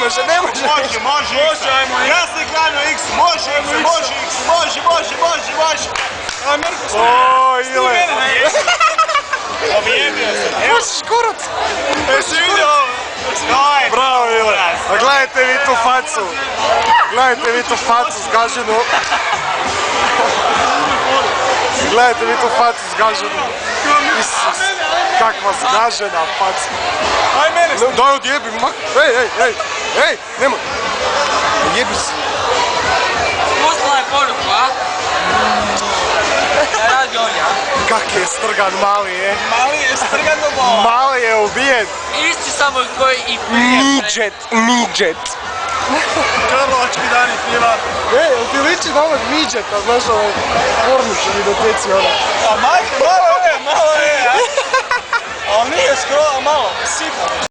može. Može, ajmo. Ja sam klanio X, može X. Aj, Mirko, Ile. Objebio sam. Možeš kurac. Jesi vidio ovo? Bravo, Ile. A gledajte vi tu facu. Gledajte vi tu facu zgaženu. Gledajte vi tu facu zgaženu. Isus, kakva zgažena faca. Aj, mene se. Daj odjebi, mak. Ej, nemoj. Jebi se. Pustila je poruku, a? Da radi ovdje, a? Kak je strgan mali, je? Mali je strgan do bola. Mali je ubijen. Isti samo koji i prije. Midget. Karlovački dani piva. Ej, jel ti liči na ovog midgeta, znaš ovaj pornić u videoteci ona? A majke, malo je, a? Ali nije skoro, malo, sipa.